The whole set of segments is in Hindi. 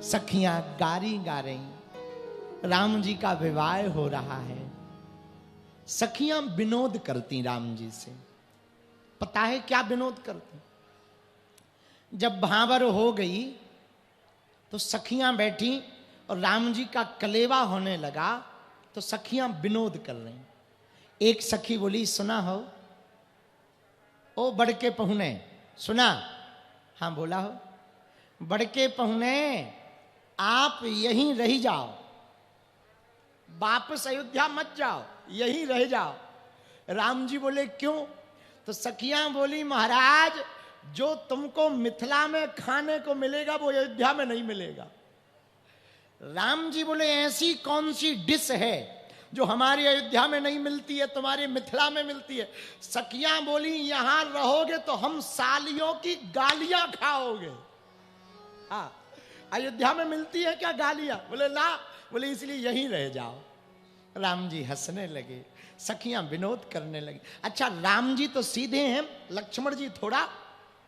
सखियां गारी गा रही, राम जी का विवाह हो रहा है। सखियां विनोद करती राम जी से। पता है क्या विनोद करती? जब भांवर हो गई तो सखियां बैठी और राम जी का कलेवा होने लगा तो सखियां विनोद कर रही। एक सखी बोली, सुना हो ओ बड़के पहुने, सुना? हाँ बोला हो। बड़के पहुने आप यहीं रह जाओ, वापस अयोध्या मत जाओ, यहीं रह जाओ। राम जी बोले क्यों? तो सखियां बोली, महाराज जो तुमको मिथिला में खाने को मिलेगा वो अयोध्या में नहीं मिलेगा। राम जी बोले ऐसी कौन सी डिश है जो हमारी अयोध्या में नहीं मिलती है, तुम्हारी मिथिला में मिलती है? सखियां बोली, यहां रहोगे तो हम सालियों की गालियां खाओगे। हाँ, अयोध्या में मिलती है क्या गालियां? बोले ना। बोले इसलिए यहीं रह जाओ। राम जी हंसने लगे, सखियां विनोद करने लगी। अच्छा, राम जी तो सीधे हैं, लक्ष्मण जी थोड़ा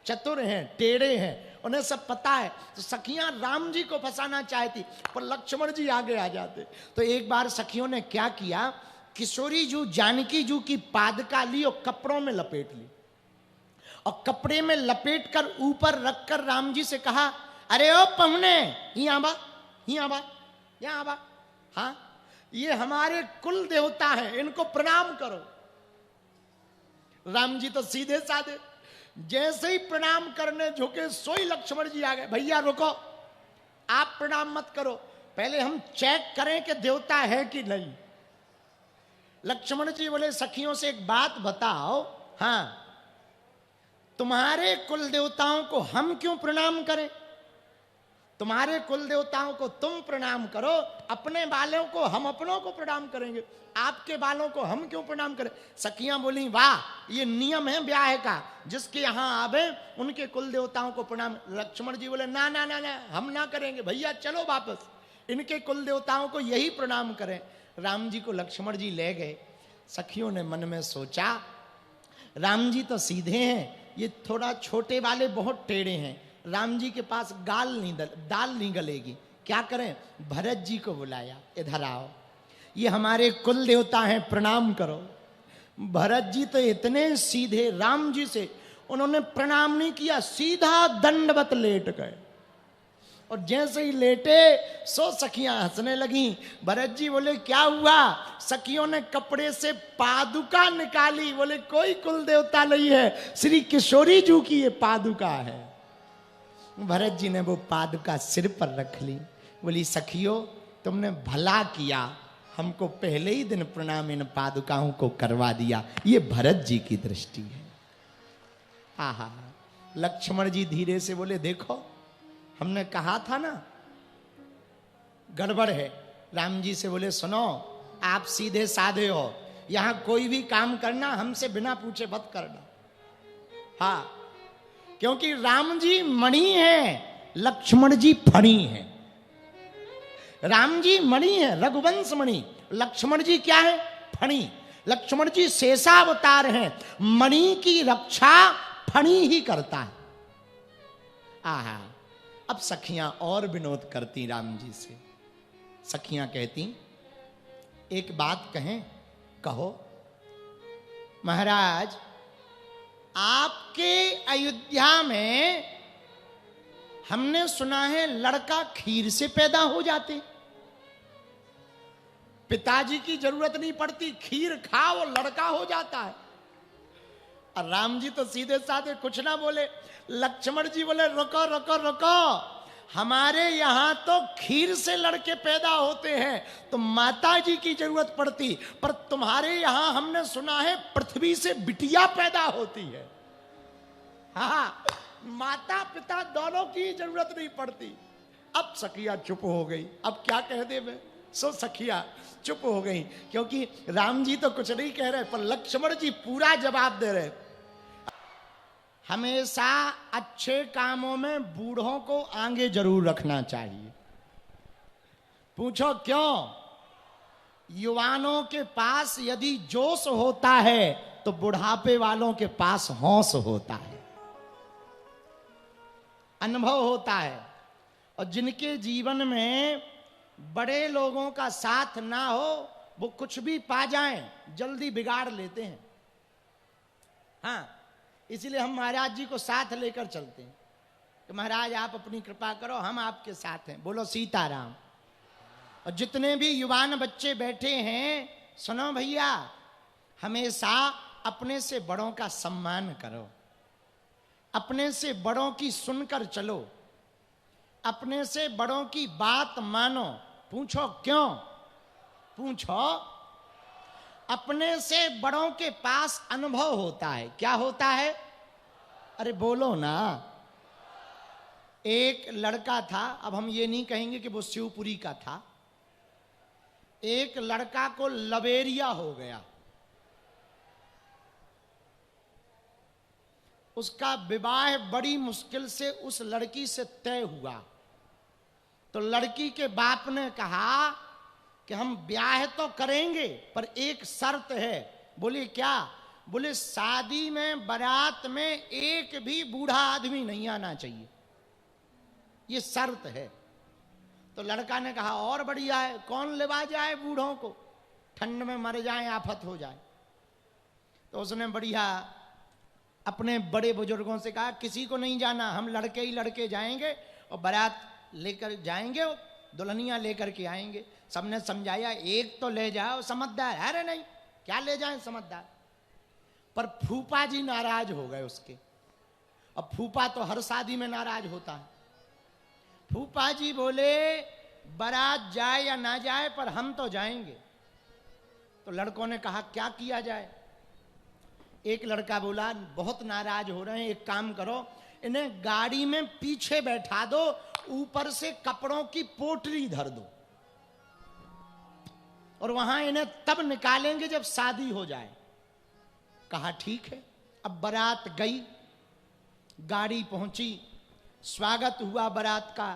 चतुर हैं, टेढ़े हैं, उन्हें सब पता है। तो सखियां राम जी को फंसाना चाहती पर लक्ष्मण जी आगे आ जाते। तो एक बार सखियों ने क्या किया, किशोरी जू जानकी जू की पादका ली और कपड़ों में लपेट ली और कपड़े में लपेट कर ऊपर रखकर राम जी से कहा, अरे ओ पहुने, यहाँ बा, यहाँ बा, यहाँ बा। हाँ, ये हमारे कुल देवता हैं, इनको प्रणाम करो। राम जी तो सीधे साधे, जैसे ही प्रणाम करने झुके सोई लक्ष्मण जी आ गए। भैया रुको, आप प्रणाम मत करो, पहले हम चेक करें कि देवता है कि नहीं। लक्ष्मण जी बोले, सखियों से एक बात बताओ, हाँ तुम्हारे कुल देवताओं को हम क्यों प्रणाम करें? तुम्हारे कुल देवताओं को तुम प्रणाम करो, अपने बालों को हम अपनों को प्रणाम करेंगे, आपके बालों को हम क्यों प्रणाम करें? सखियां बोली, वाह ये नियम है ब्याह का, जिसके यहां आवे उनके कुल देवताओं को प्रणाम। लक्ष्मण जी बोले, ना ना ना ना, हम ना करेंगे, भैया चलो वापस, इनके कुल देवताओं को यही प्रणाम करें। राम जी को लक्ष्मण जी ले गए। सखियों ने मन में सोचा, राम जी तो सीधे हैं, ये थोड़ा छोटे वाले बहुत टेढ़े हैं, राम जी के पास दाल नहीं गलेगी, क्या करें? भरत जी को बुलाया, इधर आओ, ये हमारे कुल देवता हैं, प्रणाम करो। भरत जी तो इतने सीधे, राम जी से उन्होंने प्रणाम नहीं किया, सीधा दंडवत लेट गए। और जैसे ही लेटे सो सखियां हंसने लगी। भरत जी बोले, क्या हुआ? सखियों ने कपड़े से पादुका निकाली, बोले कोई कुल देवता नहीं है, श्री किशोरी जी की ये पादुका है। भरत जी ने वो पादुका सिर पर रख ली, बोली सखियों तुमने भला किया, हमको पहले ही दिन प्रणाम इन पादुकाओं को करवा दिया। ये भरत जी की दृष्टि है। आहा, लक्ष्मण जी धीरे से बोले, देखो हमने कहा था ना गड़बड़ है। राम जी से बोले, सुनो आप सीधे साधे हो, यहां कोई भी काम करना हमसे बिना पूछे मत करना। हाँ, क्योंकि राम जी मणि हैं, लक्ष्मण जी फणी हैं। राम जी मणि है, रघुवंश मणि, लक्ष्मण जी क्या है? फणी। लक्ष्मण जी शेषावतार हैं, मणि की रक्षा फणी ही करता है। आहा, अब सखियां और विनोद करती राम जी से। सखियां कहती, एक बात कहें? कहो। महाराज आपके अयोध्या में हमने सुना है लड़का खीर से पैदा हो जाते, पिताजी की जरूरत नहीं पड़ती, खीर खाओ लड़का हो जाता है। और राम जी तो सीधे साधे कुछ ना बोले। लक्ष्मण जी बोले, रुको रुको रुको, हमारे यहां तो खीर से लड़के पैदा होते हैं तो माता जी की जरूरत पड़ती, पर तुम्हारे यहां हमने सुना है पृथ्वी से बिटिया पैदा होती है। हाँ, माता पिता दोनों की जरूरत नहीं पड़ती। अब सखिया चुप हो गई, अब क्या कह दे मैं। सो सखिया चुप हो गई, क्योंकि राम जी तो कुछ नहीं कह रहे पर लक्ष्मण जी पूरा जवाब दे रहे। हमेशा अच्छे कामों में बूढ़ों को आगे जरूर रखना चाहिए। पूछो क्यों? युवानों के पास यदि जोश होता है तो बुढ़ापे वालों के पास होश होता है, अनुभव होता है। और जिनके जीवन में बड़े लोगों का साथ ना हो वो कुछ भी पा जाएं जल्दी बिगाड़ लेते हैं। हाँ, इसलिए हम महाराज जी को साथ लेकर चलते हैं कि महाराज आप अपनी कृपा करो, हम आपके साथ हैं। बोलो सीताराम। और जितने भी युवान बच्चे बैठे हैं, सुनो भैया, हमेशा अपने से बड़ों का सम्मान करो, अपने से बड़ों की सुनकर चलो, अपने से बड़ों की बात मानो। पूछो क्यों? पूछो। अपने से बड़ों के पास अनुभव होता है। क्या होता है? अरे बोलो ना। एक लड़का था, अब हम ये नहीं कहेंगे कि वो शिवपुरी का था, एक लड़का को लवेरिया हो गया, उसका विवाह बड़ी मुश्किल से उस लड़की से तय हुआ। तो लड़की के बाप ने कहा कि हम ब्याह तो करेंगे पर एक शर्त है। बोले क्या? बोले शादी में बारात में एक भी बूढ़ा आदमी नहीं आना चाहिए, ये शर्त है। तो लड़का ने कहा और बढ़िया है, कौन लेवा जाए बूढ़ों को, ठंड में मर जाए, आफत हो जाए। तो उसने बढ़िया अपने बड़े बुजुर्गों से कहा किसी को नहीं जाना, हम लड़के ही लड़के जाएंगे और बारात लेकर जाएंगे, दुल्हनिया लेकर के आएंगे। सबने समझाया एक तो ले जाओ समझदार। अरे नहीं, क्या ले जाएं समझदार। पर फूफा जी नाराज हो गए उसके। अब फूफा तो हर शादी में नाराज होता है। फूफा जी बोले बारात जाए या ना जाए पर हम तो जाएंगे। तो लड़कों ने कहा क्या किया जाए? एक लड़का बोला बहुत नाराज हो रहे हैं, एक काम करो, इन्हें गाड़ी में पीछे बैठा दो, ऊपर से कपड़ों की पोटली धर दो और वहां इन्हें तब निकालेंगे जब शादी हो जाए। कहा ठीक है। अब बारात गई, गाड़ी पहुंची, स्वागत हुआ बारात का।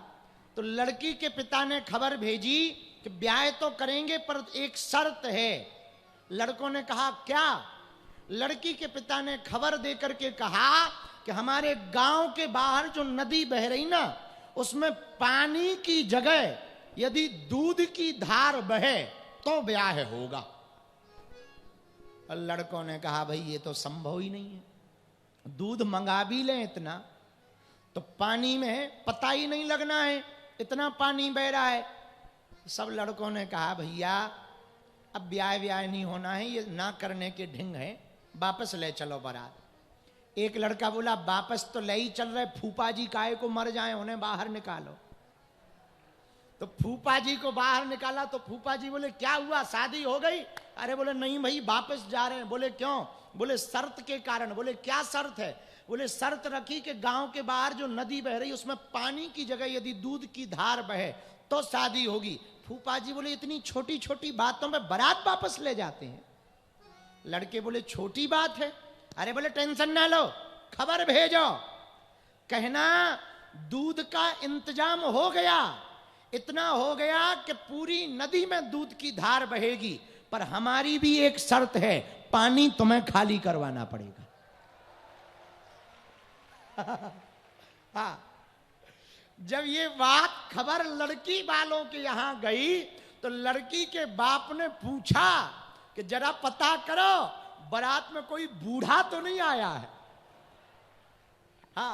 तो लड़की के पिता ने खबर भेजी कि ब्याह तो करेंगे पर एक शर्त है। लड़कों ने कहा क्या? लड़की के पिता ने खबर देकर के कहा कि हमारे गांव के बाहर जो नदी बह रही ना, उसमें पानी की जगह यदि दूध की धार बहे तो ब्याह होगा। और लड़कों ने कहा भाई ये तो संभव ही नहीं है, दूध मंगा भी लें इतना तो पानी में पता ही नहीं लगना है, इतना पानी बह रहा है। सब लड़कों ने कहा भैया अब ब्याह नहीं होना है, ये ना करने के ढिंग है, वापस ले चलो बारात। एक लड़का बोला वापस तो ले ही चल रहे, फूफा जी काहे को मर जाए, उन्हें बाहर निकालो। तो फूफा जी को बाहर निकाला तो फूफा जी बोले क्या हुआ, शादी हो गई? अरे बोले नहीं भाई वापस जा रहे हैं। बोले क्यों? बोले शर्त के कारण। बोले क्या शर्त है? बोले शर्त रखी कि गांव के बाहर जो नदी बह रही उसमें पानी की जगह यदि दूध की धार बहे तो शादी होगी। फूफा जी बोले इतनी छोटी छोटी बातों में बारात वापस ले जाते हैं? लड़के बोले छोटी बात है। अरे बोले टेंशन ना लो, खबर भेजो, कहना दूध का इंतजाम हो गया, इतना हो गया कि पूरी नदी में दूध की धार बहेगी, पर हमारी भी एक शर्त है, पानी तुम्हें खाली करवाना पड़ेगा। हाँ, जब ये बात खबर लड़की वालों के यहां गई तो लड़की के बाप ने पूछा कि जरा पता करो बारात में कोई बूढ़ा तो नहीं आया है?